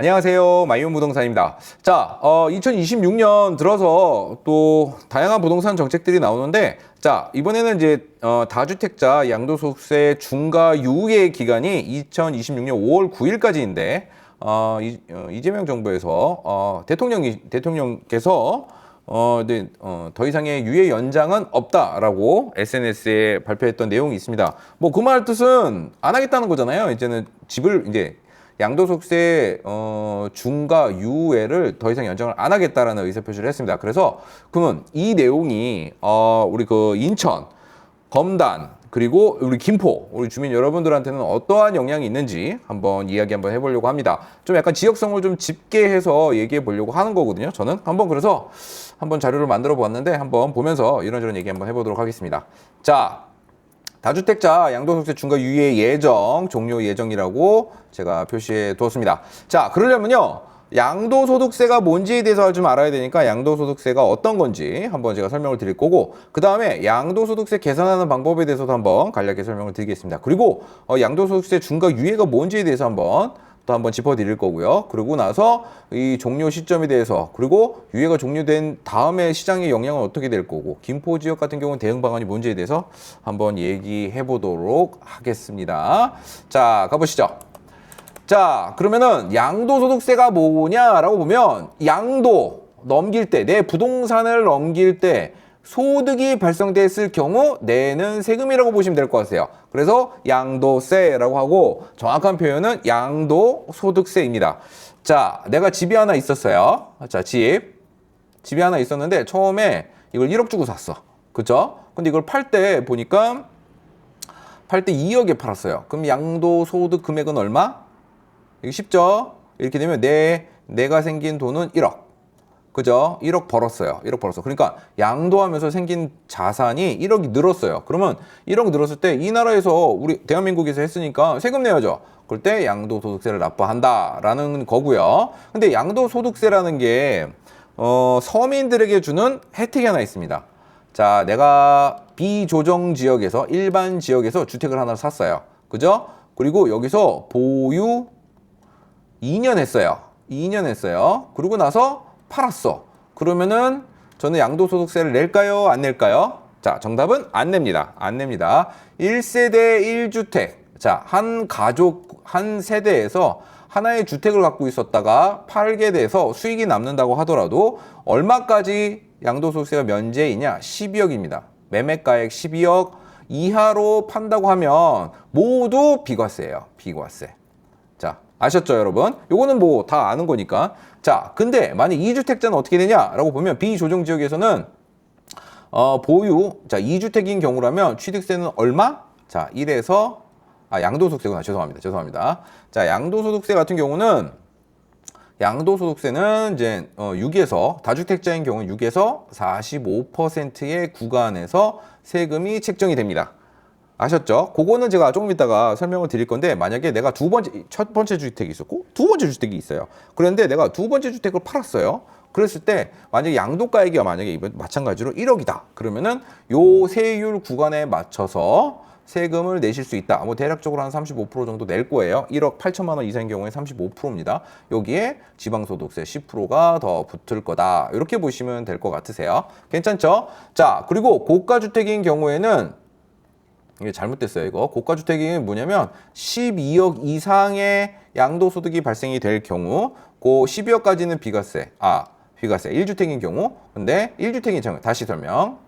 안녕하세요. 마이온 부동산입니다. 자, 2026년 들어서 또 다양한 부동산 정책들이 나오는데, 자, 이번에는 이제 다주택자 양도소득세 중과 유예 기간이 2026년 5월 9일까지인데, 이재명 정부에서 대통령께서 더 이상의 유예 연장은 없다라고 SNS에 발표했던 내용이 있습니다. 뭐 그 말 뜻은 안 하겠다는 거잖아요. 이제는 집을 이제 양도소득세 중과 유예를 더 이상 연장을 안 하겠다라는 의사표시를 했습니다. 그래서 그러면 이 내용이 우리 그 인천, 검단 그리고 우리 김포 우리 주민 여러분들한테는 어떠한 영향이 있는지 한번 이야기 한번 해보려고 합니다. 좀 약간 지역성을 좀 집계해서 얘기해 보려고 하는 거거든요. 저는 그래서 한번 자료를 만들어 보았는데 한번 보면서 이런저런 얘기 한번 해보도록 하겠습니다. 자, 다주택자 양도소득세 중과 유예 예정, 종료 예정이라고 제가 표시해 두었습니다. 자, 그러려면요, 양도소득세가 뭔지에 대해서 좀 알아야 되니까 양도소득세가 어떤 건지 한번 제가 설명을 드릴 거고, 그 다음에 양도소득세 계산하는 방법에 대해서도 한번 간략하게 설명을 드리겠습니다. 그리고 양도소득세 중과 유예가 뭔지에 대해서 한번 짚어드릴 거고요. 그러고 나서 이 종료 시점에 대해서, 그리고 유예가 종료된 다음에 시장의 영향은 어떻게 될 거고, 김포 지역 같은 경우는 대응 방안이 뭔지에 대해서 한번 얘기해 보도록 하겠습니다. 자, 가보시죠. 자, 그러면은 양도소득세가 뭐냐라고 보면, 양도 넘길 때, 내 부동산을 넘길 때 소득이 발생됐을 경우 내는 세금이라고 보시면 될 것 같아요. 그래서 양도세라고 하고, 정확한 표현은 양도소득세입니다. 자, 내가 집이 하나 있었어요. 자, 집이 하나 있었는데 처음에 이걸 1억 주고 샀어. 그죠? 근데 이걸 팔 때 보니까 2억에 팔았어요. 그럼 양도소득 금액은 얼마? 이게 쉽죠? 이렇게 되면 내가 생긴 돈은 1억. 그죠? 1억 벌었어요. 1억 벌었어. 그러니까 양도하면서 생긴 자산이 1억이 늘었어요. 그러면 1억 늘었을 때 이 나라에서 우리 대한민국에서 했으니까 세금 내야죠. 그럴 때 양도소득세를 납부한다라는 거고요. 근데 양도소득세라는 게 서민들에게 주는 혜택이 하나 있습니다. 자, 내가 비조정 지역에서, 일반 지역에서 주택을 하나 샀어요. 그죠? 그리고 여기서 보유 2년 했어요. 2년 했어요. 그러고 나서 팔았어. 그러면은 저는 양도소득세를 낼까요? 안 낼까요? 자, 정답은 안 냅니다. 안 냅니다. 1세대 1주택. 자, 한 가족, 한 세대에서 하나의 주택을 갖고 있었다가 팔게 돼서 수익이 남는다고 하더라도 얼마까지 양도소득세가 면제이냐? 12억입니다. 매매가액 12억 이하로 판다고 하면 모두 비과세예요. 비과세. 자, 아셨죠, 여러분? 요거는 뭐 다 아는 거니까. 자, 근데 만약 2주택자는 어떻게 되냐라고 보면 비조정 지역에서는 보유, 자, 2주택인 경우라면 취득세는 얼마? 자, 1에서 양도소득세구나. 죄송합니다. 자, 양도소득세 같은 경우는 양도소득세는 이제 6에서, 다주택자인 경우 6에서 45%의 구간에서 세금이 책정이 됩니다. 아셨죠? 그거는 제가 조금 이따가 설명을 드릴 건데, 만약에 내가 첫 번째 주택이 있었고 두 번째 주택이 있어요. 그런데 내가 두 번째 주택을 팔았어요. 그랬을 때 만약에 양도가액이 만약에 이번 마찬가지로 1억이다. 그러면은 요 세율 구간에 맞춰서 세금을 내실 수 있다. 뭐 대략적으로 한 35% 정도 낼 거예요. 1억 8천만 원 이상인 경우에 35%입니다. 여기에 지방소득세 10%가 더 붙을 거다. 이렇게 보시면 될 것 같으세요. 괜찮죠? 자, 그리고 고가주택인 경우에는 이게 잘못됐어요. 이거 고가주택이 뭐냐면 12억 이상의 양도소득이 발생이 될 경우, 그 12억까지는 비과세 1주택인 경우. 근데 1주택인 경우, 다시 설명.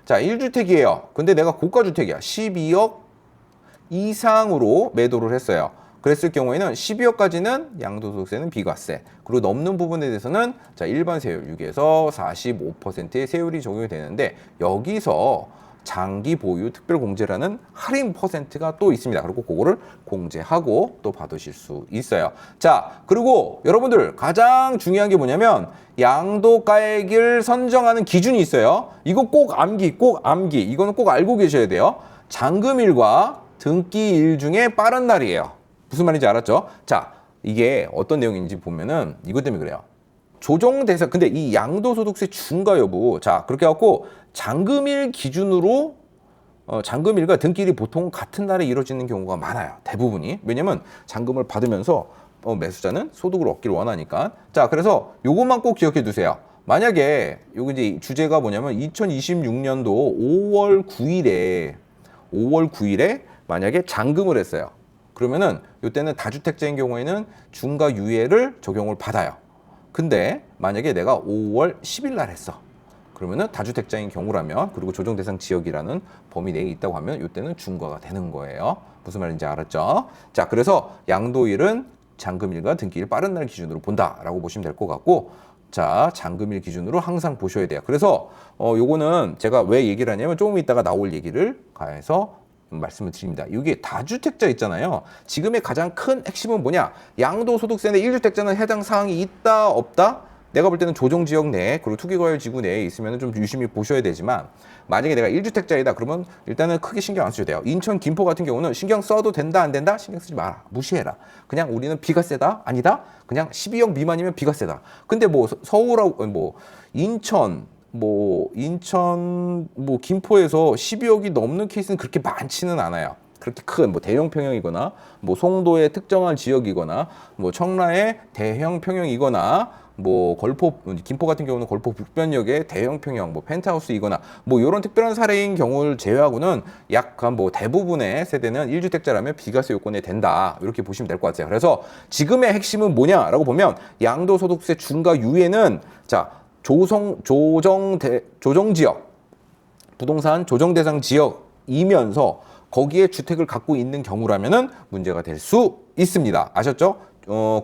자, 1주택이에요. 근데 내가 고가주택이야. 12억 이상으로 매도를 했어요. 그랬을 경우에는 12억까지는 양도소득세는 비과세. 그리고 넘는 부분에 대해서는 자, 일반 세율 6에서 45%의 세율이 적용이 되는데, 여기서 장기 보유 특별공제라는 할인 퍼센트가 또 있습니다. 그리고 그거를 공제하고 또 받으실 수 있어요. 자, 그리고 여러분들 가장 중요한 게 뭐냐면 양도가액을 선정하는 기준이 있어요. 이거 꼭 암기. 이거는 꼭 알고 계셔야 돼요. 잔금일과 등기일 중에 빠른 날이에요. 무슨 말인지 알았죠? 자, 이게 어떤 내용인지 보면은 이것 때문에 그래요. 조정 대상, 근데 이 양도소득세 중과 여부, 자, 그렇게 해갖고 잔금일 기준으로 잔금일과 등기일이 보통 같은 날에 이루어지는 경우가 많아요. 대부분이. 왜냐면 잔금을 받으면서 매수자는 소득을 얻기를 원하니까. 자, 그래서 요것만 꼭 기억해 두세요. 만약에 요거 이제 주제가 뭐냐면 2026년도 5월 9일에 만약에 잔금을 했어요. 그러면은 이때는 다주택자인 경우에는 중과 유예를 적용을 받아요. 근데 만약에 내가 5월 10일 날 했어. 그러면은 다주택자인 경우라면, 그리고 조정 대상 지역이라는 범위 내에 있다고 하면 이때는 중과가 되는 거예요. 무슨 말인지 알았죠? 자, 그래서 양도일은 잔금일과 등기일 빠른 날 기준으로 본다라고 보시면 될 것 같고, 자, 잔금일 기준으로 항상 보셔야 돼요. 그래서 요거는 제가 왜 얘기를 하냐면 조금 있다가 나올 얘기를 가해서 말씀을 드립니다. 이게 다주택자 있잖아요. 지금의 가장 큰 핵심은 뭐냐? 양도소득세인데 1주택자는 해당 사항이 있다 없다? 내가 볼 때는 조정지역 내에, 그리고 투기과열지구 내에 있으면 좀 유심히 보셔야 되지만, 만약에 내가 1주택자이다 그러면 일단은 크게 신경 안 써도 돼요. 인천, 김포 같은 경우는 신경 써도 된다 안 된다? 신경 쓰지 마라. 무시해라. 그냥 우리는 비가 세다? 아니다? 그냥 12억 미만이면 비가 세다. 근데 뭐 서울하고 뭐 인천, 김포에서 12억이 넘는 케이스는 그렇게 많지는 않아요. 그렇게 큰 대형 평형이거나 송도의 특정한 지역이거나 청라의 대형 평형이거나 김포 같은 경우는 걸포 북변역의 대형 평형 펜트하우스이거나 이런 특별한 사례인 경우를 제외하고는 약 대부분의 세대는 1주택자라면 비과세 요건에 된다, 이렇게 보시면 될 것 같아요. 그래서 지금의 핵심은 뭐냐라고 보면 양도소득세 중과 유예는 조정지역, 부동산 조정대상 지역이면서 거기에 주택을 갖고 있는 경우라면은 문제가 될 수 있습니다. 아셨죠?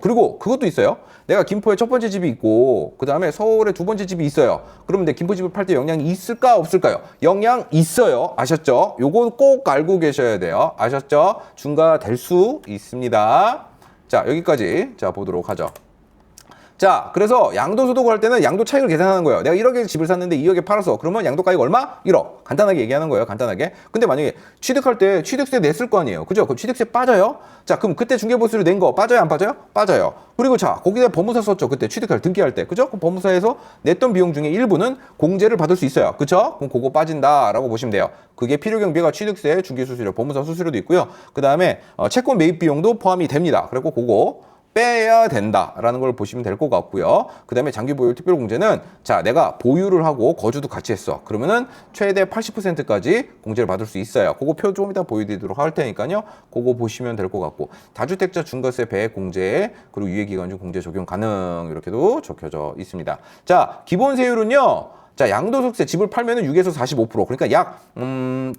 그리고 그것도 있어요. 내가 김포에 첫 번째 집이 있고 그 다음에 서울에 두 번째 집이 있어요. 그러면 내 김포 집을 팔 때 영향이 있을까 없을까요? 영향 있어요. 아셨죠? 요거 꼭 알고 계셔야 돼요. 아셨죠? 중과 될 수 있습니다. 자, 여기까지 보도록 하죠. 자, 그래서 양도소득을 할 때는 양도 차익을 계산하는 거예요. 내가 1억에 집을 샀는데 2억에 팔았어. 그러면 양도가액 얼마? 1억. 간단하게 얘기하는 거예요. 간단하게. 근데 만약에 취득할 때 취득세 냈을 거 아니에요. 그죠? 그럼 취득세 빠져요? 자, 그럼 그때 중개보수료 낸 거 빠져요? 안 빠져요? 빠져요. 그리고 거기다 법무사 썼죠. 그때 등기할 때. 그죠? 그럼 법무사에서 냈던 비용 중에 일부는 공제를 받을 수 있어요. 그죠? 그럼 그거 빠진다라고 보시면 돼요. 그게 필요경비가 취득세, 중개수수료, 법무사 수수료도 있고요. 그 다음에 채권 매입 비용도 포함이 됩니다. 그리고 그거 빼야 된다라는 걸 보시면 될 것 같고요. 그 다음에 장기보유 특별공제는 내가 보유를 하고 거주도 같이 했어. 그러면은 최대 80%까지 공제를 받을 수 있어요. 그거 표 조금 이따 보여드리도록 할 테니까요. 그거 보시면 될 것 같고, 다주택자 중과세 배액 공제, 그리고 유예기간 중 공제 적용 가능, 이렇게도 적혀져 있습니다. 자, 기본 세율은요. 양도소득세 집을 팔면은 6에서 45%. 그러니까 약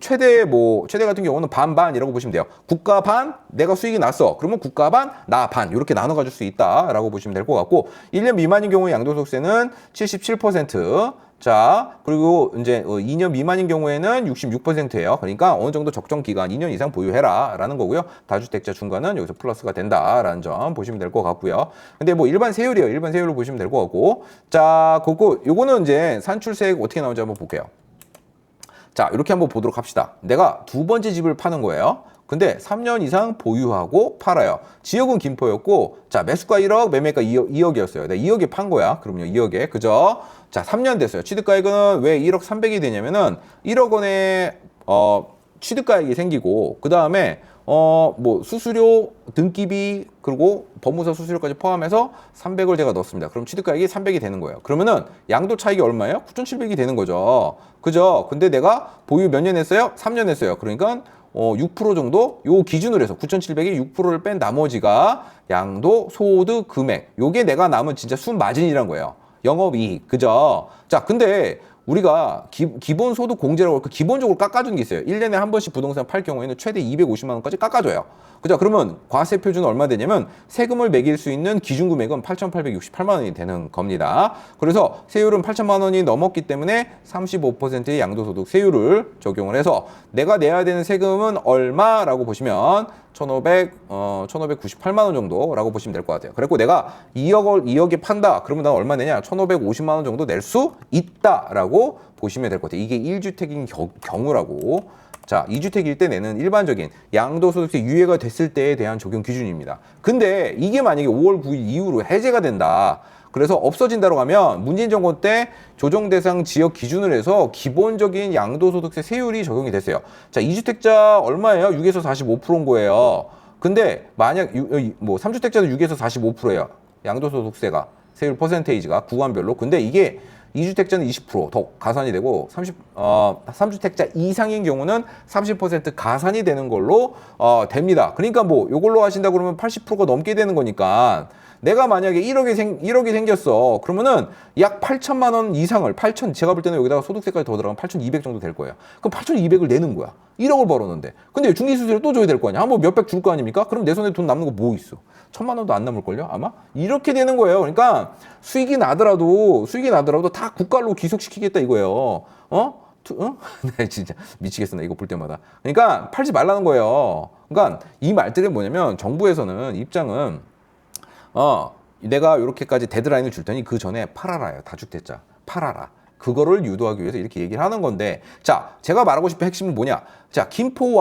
최대 같은 경우는 반반이라고 보시면 돼요. 국가 반, 내가 수익이 났어. 그러면 국가 반, 나 반, 이렇게 나눠 가질 수 있다라고 보시면 될 것 같고, 1년 미만인 경우에 양도소득세는 77%. 자, 그리고 이제 2년 미만인 경우에는 66%예요. 그러니까 어느 정도 적정 기간 2년 이상 보유해라라는 거고요. 다주택자 중과는 여기서 플러스가 된다라는 점 보시면 될 것 같고요. 근데 일반 세율이에요. 일반 세율로 보시면 될 것 같고, 자, 요거는 이제 산출세액 어떻게 나오는지 한번 볼게요. 자, 이렇게 한번 보도록 합시다. 내가 두 번째 집을 파는 거예요. 근데 3년 이상 보유하고 팔아요. 지역은 김포였고, 매수가 1억, 매매가 2억이었어요. 내가 2억에 판 거야. 그럼요, 2억에. 그죠? 자, 3년 됐어요. 취득가액은 왜 1억 300이 되냐면은 1억 원의 취득가액이 생기고, 그 다음에 수수료, 등기비, 그리고 법무사 수수료까지 포함해서 300을 제가 넣었습니다. 그럼 취득가액이 300이 되는 거예요. 그러면은 양도 차익이 얼마예요? 9,700이 되는 거죠. 그죠? 근데 내가 보유 몇 년 했어요? 3년 했어요. 그러니까 6% 정도 요 기준으로 해서 9,700이 6%를 뺀 나머지가 양도 소득 금액. 요게 내가 남은 진짜 순마진이란 거예요. 영업이익. 그죠? 자, 근데 우리가 기본 소득 공제라고 기본적으로 깎아주는 게 있어요. 1년에 한 번씩 부동산 팔 경우에는 최대 250만 원까지 깎아줘요. 그죠? 그러면 과세 표준은 얼마 되냐면 세금을 매길 수 있는 기준 금액은 8,868만 원이 되는 겁니다. 그래서 세율은 8천만 원이 넘었기 때문에 35%의 양도소득 세율을 적용을 해서 내가 내야 되는 세금은 얼마라고 보시면 1,598만 원 정도라고 보시면 될 것 같아요. 그리고 내가 2억에 판다. 그러면 난 얼마 내냐? 1,550만 원 정도 낼 수 있다라고 보시면 될 것 같아요. 이게 1주택인 경우라고. 자, 2주택일 때 내는 일반적인 양도소득세 유예가 됐을 때에 대한 적용 기준입니다. 근데 이게 만약에 5월 9일 이후로 해제가 된다. 그래서 없어진다고 하면 문재인 정권 때 조정 대상 지역 기준을 해서 기본적인 양도소득세 세율이 적용이 됐어요. 자, 2주택자 얼마예요? 6에서 45%인 거예요. 근데 만약 뭐 3주택자도 6에서 45%예요. 양도소득세가 세율 퍼센테이지가 구간별로. 근데 이게 2주택자는 20%더 가산이 되고 3주택자 이상인 경우는 30% 가산이 되는 걸로 됩니다. 그러니까 뭐 요걸로 하신다 그러면 80%가 넘게 되는 거니까 내가 만약에 1억이 생겼어. 그러면은 약 8천만 원 이상을 제가 볼 때는 여기다가 소득세까지 더 들어가면 8,200 정도 될 거예요. 그럼 8,200을 내는 거야. 1억을 벌었는데. 근데 중개수수료 또 줘야 될 거 아니야. 한 번 몇백 줄 거 아닙니까? 그럼 내 손에 돈 남는 거 뭐 있어? 1,000만 원도 안 남을걸요? 아마? 이렇게 되는 거예요. 그러니까 수익이 나더라도 다 국가로 귀속시키겠다 이거예요. 네, 진짜 미치겠어. 나 이거 볼 때마다. 그러니까 팔지 말라는 거예요. 그러니까 이 말들이 뭐냐면 정부에서는 입장은 내가 이렇게까지 데드라인을 줄 테니 그 전에 팔아라요. 다주택자. 팔아라. 그거를 유도하기 위해서 이렇게 얘기를 하는 건데, 자, 제가 말하고 싶은 핵심은 뭐냐? 자, 김포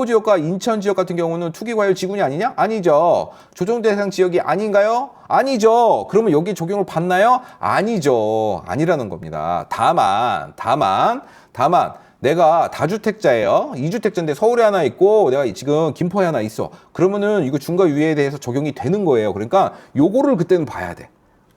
지역과 인천 지역 같은 경우는 투기과열 지구니 아니냐? 아니죠. 조정 대상 지역이 아닌가요? 아니죠. 그러면 여기 적용을 받나요? 아니죠. 아니라는 겁니다. 다만 내가 다주택자예요. 2주택자인데 서울에 하나 있고 내가 지금 김포에 하나 있어. 그러면은 이거 중과 유예에 대해서 적용이 되는 거예요. 그러니까 요거를 그때는 봐야 돼.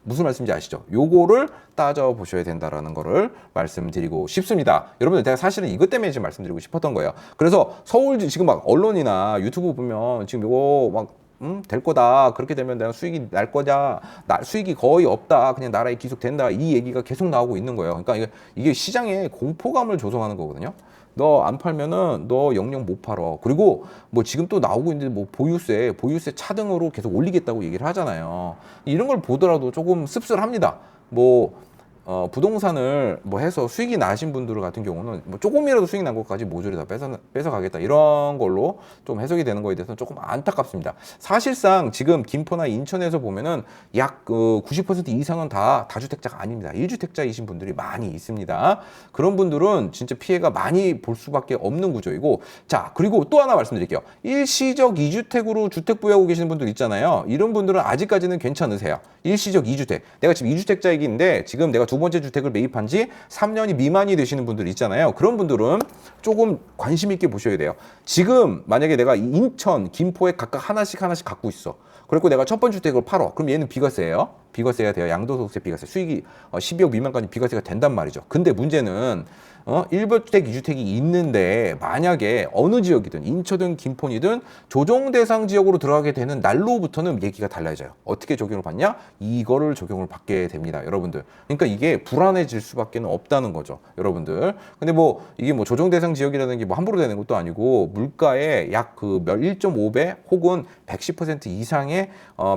무슨 말씀인지 아시죠? 요거를 따져보셔야 된다라는 거를 말씀드리고 싶습니다. 여러분들 제가 사실은 이것 때문에 지금 말씀드리고 싶었던 거예요. 그래서 서울 지금 막 언론이나 유튜브 보면 지금 요거 막 될 거다. 그렇게 되면 내가 수익이 날 거냐. 수익이 거의 없다. 그냥 나라에 기속된다. 이 얘기가 계속 나오고 있는 거예요. 그러니까 이게 시장에 공포감을 조성하는 거거든요. 너 안 팔면은 너 영영 못 팔어. 그리고 뭐 지금 또 나오고 있는데 뭐 보유세 차등으로 계속 올리겠다고 얘기를 하잖아요. 이런 걸 보더라도 조금 씁쓸합니다. 뭐 부동산을 뭐 해서 수익이 나신 분들 같은 경우는 뭐 조금이라도 수익 난 것까지 모조리 다 뺏어가겠다 이런 걸로 좀 해석이 되는 거에 대해서는 조금 안타깝습니다. 사실상 지금 김포나 인천에서 보면은 약 90% 이상은 다 다주택자가 아닙니다. 1주택자이신 분들이 많이 있습니다. 그런 분들은 진짜 피해가 많이 볼 수밖에 없는 구조이고, 자, 그리고 또 하나 말씀드릴게요. 일시적 2주택으로 주택 보유하고 계시는 분들 있잖아요. 이런 분들은 아직까지는 괜찮으세요. 일시적 2주택. 내가 지금 2주택자이긴데 지금 내가 두 번째 주택을 매입한 지 3년이 미만이 되시는 분들 있잖아요. 그런 분들은 조금 관심 있게 보셔야 돼요. 지금 만약에 내가 인천, 김포에 각각 하나씩 갖고 있어. 그리고 내가 첫 번째 주택을 팔어. 그럼 얘는 비과세예요. 비과세가 돼요. 양도소득세 비과세. 수익이 12억 미만까지 비과세가 된단 말이죠. 근데 문제는 1주택, 2주택이 있는데 만약에 어느 지역이든 인천이든 김포이든 조정 대상 지역으로 들어가게 되는 날로부터는 얘기가 달라져요. 어떻게 적용을 받냐? 이거를 적용을 받게 됩니다, 여러분들. 그러니까 이게 불안해질 수밖에 없다는 거죠, 여러분들. 근데 뭐 이게 뭐 조정 대상 지역이라는 게 뭐 함부로 되는 것도 아니고 물가의 약 1.5배 혹은 110% 이상의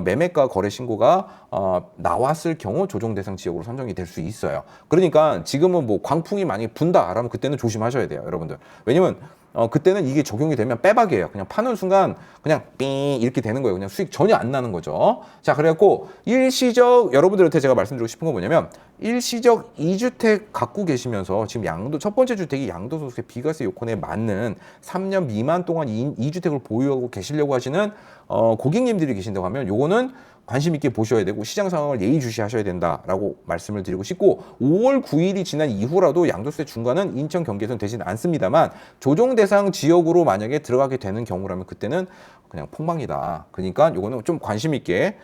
매매가 거래 신고가 나왔을 경우 조정 대상 지역으로 선정이 될 수 있어요. 그러니까 지금은 뭐 광풍이 많이 분다. 라면 그때는 조심하셔야 돼요, 여러분들. 왜냐면 그때는 이게 적용이 되면 빼박이에요. 그냥 파는 순간 그냥 삥 이렇게 되는 거예요. 그냥 수익 전혀 안 나는 거죠. 자, 그래갖고 일시적, 여러분들한테 제가 말씀드리고 싶은 건 뭐냐면 일시적 2주택 갖고 계시면서 지금 첫 번째 주택이 양도소득세 비과세 요건에 맞는 3년 미만 동안 2주택을 보유하고 계시려고 하시는 고객님들이 계신다고 하면 요거는 관심 있게 보셔야 되고 시장 상황을 예의주시하셔야 된다라고 말씀을 드리고 싶고, 5월 9일이 지난 이후라도 양도세 중과는 인천 경계선 되지는 않습니다만 조정 대상 지역으로 만약에 들어가게 되는 경우라면 그때는 그냥 폭망이다. 그러니까 요거는 좀 관심 있게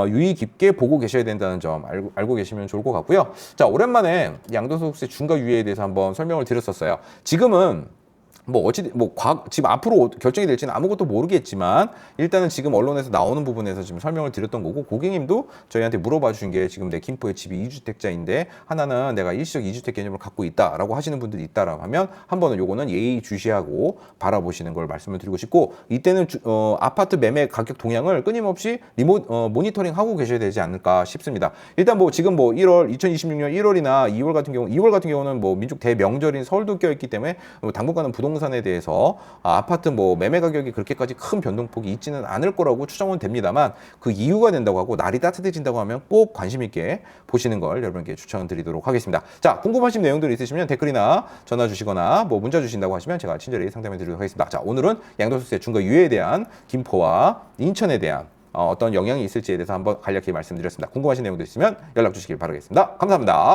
유의 깊게 보고 계셔야 된다는 점 알고 계시면 좋을 것 같고요. 자, 오랜만에 양도소득세 중과 유예에 대해서 한번 설명을 드렸었어요. 지금은 지금 앞으로 결정이 될지는 아무것도 모르겠지만 일단은 지금 언론에서 나오는 부분에서 지금 설명을 드렸던 거고, 고객님도 저희한테 물어봐 주신 게 지금 내 김포에 집이 2주택자인데 하나는 내가 일시적 2주택 개념을 갖고 있다라고 하시는 분들이 있다라고 하면 한 번은 요거는 예의주시하고 바라보시는 걸 말씀을 드리고 싶고, 이때는 아파트 매매 가격 동향을 끊임없이 모니터링 하고 계셔야 되지 않을까 싶습니다. 일단 뭐 지금 뭐 2026년 1월이나 2월 같은 경우는 뭐 민족 대명절인 설도 껴있기 때문에 당분간은 부동산에 대해서 아파트 뭐 매매 가격이 그렇게까지 큰 변동폭이 있지는 않을 거라고 추정은 됩니다만, 그 이유가 된다고 하고 날이 따뜻해진다고 하면 꼭 관심 있게 보시는 걸 여러분께 추천드리도록 하겠습니다. 자, 궁금하신 내용들이 있으시면 댓글이나 전화 주시거나 뭐 문자 주신다고 하시면 제가 친절히 상담해 드리도록 하겠습니다. 자, 오늘은 양도소득세 중과 유예에 대한 김포와 인천에 대한 어떤 영향이 있을지에 대해서 한번 간략히 말씀드렸습니다. 궁금하신 내용도 있으면 연락 주시길 바라겠습니다. 감사합니다.